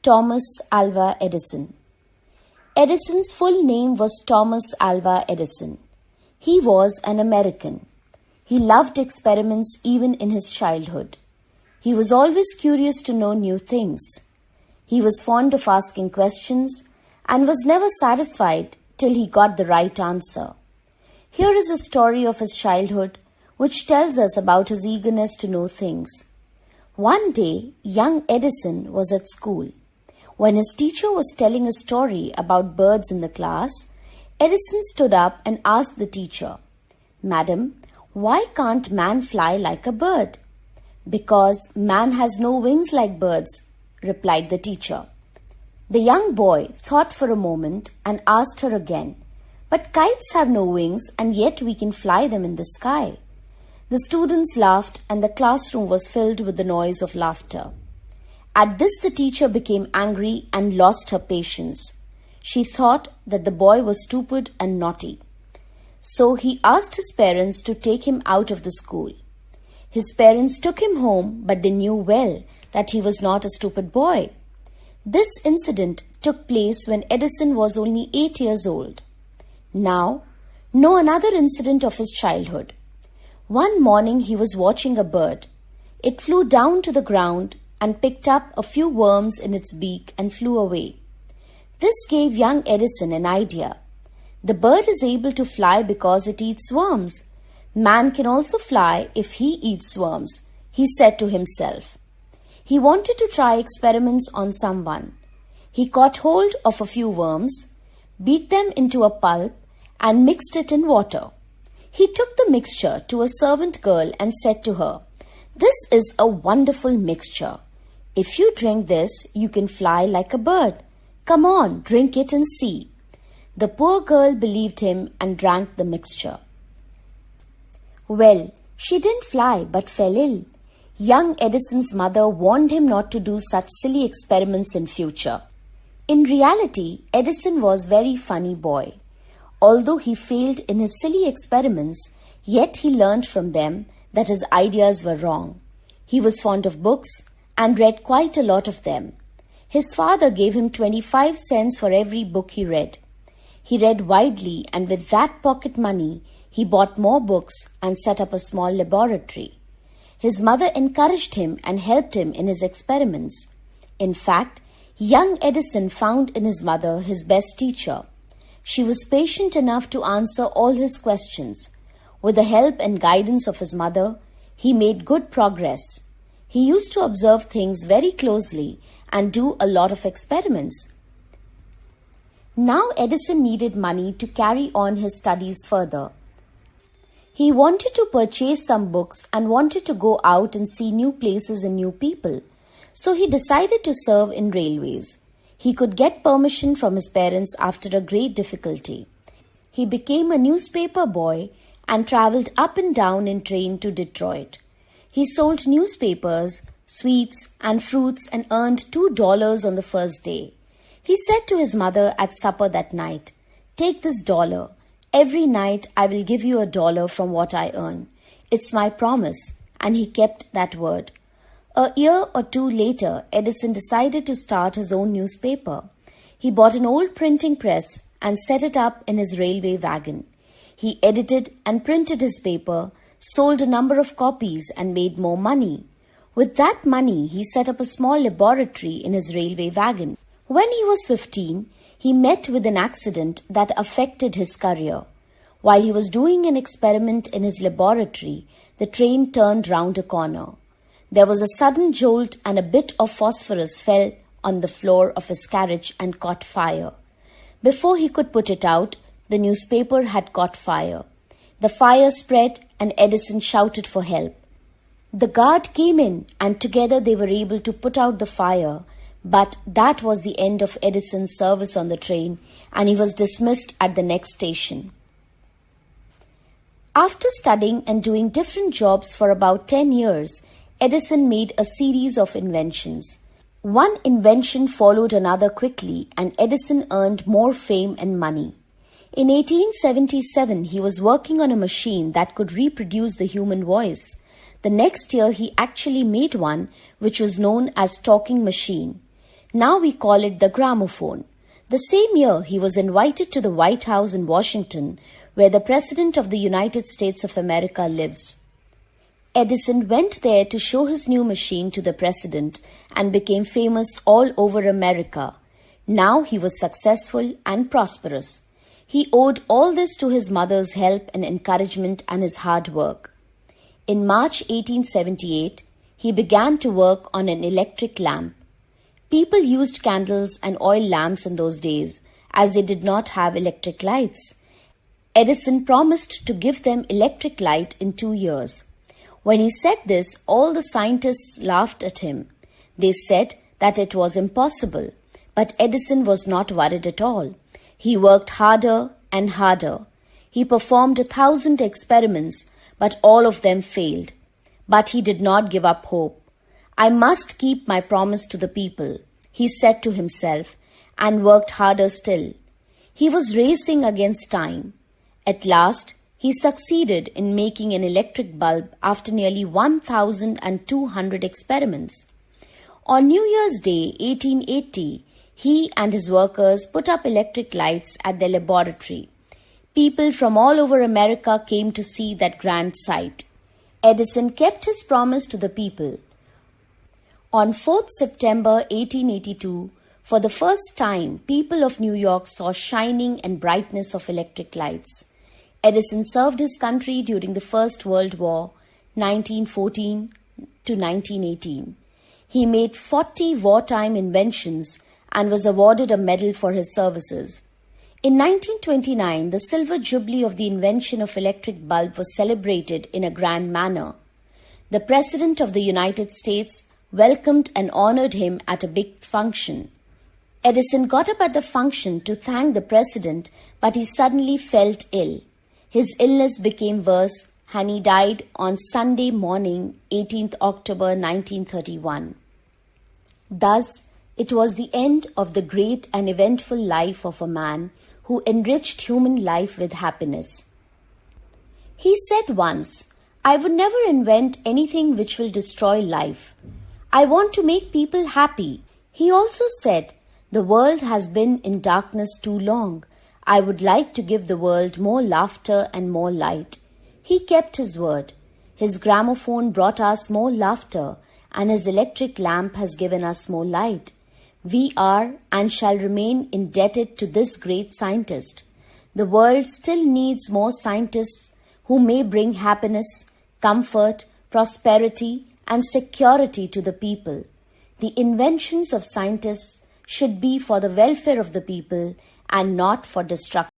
Thomas Alva Edison. Edison's full name was Thomas Alva Edison. He was an American. He loved experiments even in his childhood. He was always curious to know new things. He was fond of asking questions and was never satisfied till he got the right answer. Here is a story of his childhood which tells us about his eagerness to know things. One day, young Edison was at school. When his teacher was telling a story about birds in the class, Edison stood up and asked the teacher, "Madam, why can't man fly like a bird?" "Because man has no wings like birds," replied the teacher. The young boy thought for a moment and asked her again, "But kites have no wings and yet we can fly them in the sky." The students laughed and the classroom was filled with the noise of laughter. At this the teacher became angry and lost her patience. She thought that the boy was stupid and naughty. So he asked his parents to take him out of the school. His parents took him home, but they knew well that he was not a stupid boy. This incident took place when Edison was only 8 years old. Now, know another incident of his childhood. One morning he was watching a bird. It flew down to the ground and picked up a few worms in its beak and flew away. This gave young Edison an idea. The bird is able to fly because it eats worms. Man can also fly if he eats worms, he said to himself. He wanted to try experiments on someone. He caught hold of a few worms, beat them into a pulp, and mixed it in water. He took the mixture to a servant girl and said to her, "This is a wonderful mixture. If you drink this, you can fly like a bird. Come on, drink it and see." The poor girl believed him and drank the mixture. Well, she didn't fly but fell ill. Young Edison's mother warned him not to do such silly experiments in future. In reality, Edison was a very funny boy. Although he failed in his silly experiments, yet he learned from them that his ideas were wrong. He was fond of books and read quite a lot of them. His father gave him 25 cents for every book he read. He read widely, and with that pocket money, he bought more books and set up a small laboratory. His mother encouraged him and helped him in his experiments. In fact, young Edison found in his mother his best teacher. She was patient enough to answer all his questions. With the help and guidance of his mother, he made good progress. He used to observe things very closely and do a lot of experiments. Now Edison needed money to carry on his studies further. He wanted to purchase some books and wanted to go out and see new places and new people. So he decided to serve in railways. He could get permission from his parents after a great difficulty. He became a newspaper boy and traveled up and down in train to Detroit. He sold newspapers, sweets, and fruits and earned $2 on the first day. He said to his mother at supper that night, "Take this $1. Every night I will give you $1 from what I earn. It's my promise," and he kept that word. A year or two later, Edison decided to start his own newspaper. He bought an old printing press and set it up in his railway wagon. He edited and printed his paper, sold a number of copies, and made more money. With that money, he set up a small laboratory in his railway wagon. When he was 15, he met with an accident that affected his career. While he was doing an experiment in his laboratory, the train turned round a corner. There was a sudden jolt and a bit of phosphorus fell on the floor of his carriage and caught fire. Before he could put it out, the newspaper had caught fire. The fire spread and Edison shouted for help. The guard came in and together they were able to put out the fire, but that was the end of Edison's service on the train and he was dismissed at the next station. After studying and doing different jobs for about 10 years, Edison made a series of inventions. One invention followed another quickly, and Edison earned more fame and money. In 1877, he was working on a machine that could reproduce the human voice. The next year, he actually made one which was known as talking machine. Now we call it the gramophone. The same year, he was invited to the White House in Washington, where the President of the United States of America lives. Edison went there to show his new machine to the President and became famous all over America. Now he was successful and prosperous. He owed all this to his mother's help and encouragement and his hard work. In March 1878, he began to work on an electric lamp. People used candles and oil lamps in those days, as they did not have electric lights. Edison promised to give them electric light in 2 years. When he said this, all the scientists laughed at him. They said that it was impossible, but Edison was not worried at all. He worked harder and harder. He performed 1,000 experiments, but all of them failed. But he did not give up hope. I must keep my promise to the people, he said to himself, and worked harder still. He was racing against time. At last, he succeeded in making an electric bulb after nearly 1,200 experiments. On New Year's Day, 1880, he and his workers put up electric lights at their laboratory. People from all over America came to see that grand sight. Edison kept his promise to the people. On 4th September 1882, for the first time, people of New York saw shining and brightness of electric lights. Edison served his country during the First World War, 1914 to 1918. He made 40 wartime inventions and was awarded a medal for his services. In 1929, the silver jubilee of the invention of electric bulb was celebrated in a grand manner. The President of the United States welcomed and honored him at a big function. Edison got up at the function to thank the President, but he suddenly felt ill. His illness became worse and he died on Sunday morning, 18th October 1931. Thus, it was the end of the great and eventful life of a man who enriched human life with happiness. He said once, "I would never invent anything which will destroy life. I want to make people happy." He also said, "The world has been in darkness too long. I would like to give the world more laughter and more light." He kept his word. His gramophone brought us more laughter, and his electric lamp has given us more light. We are and shall remain indebted to this great scientist. The world still needs more scientists who may bring happiness, comfort, prosperity, and security to the people. The inventions of scientists should be for the welfare of the people and not for destruction.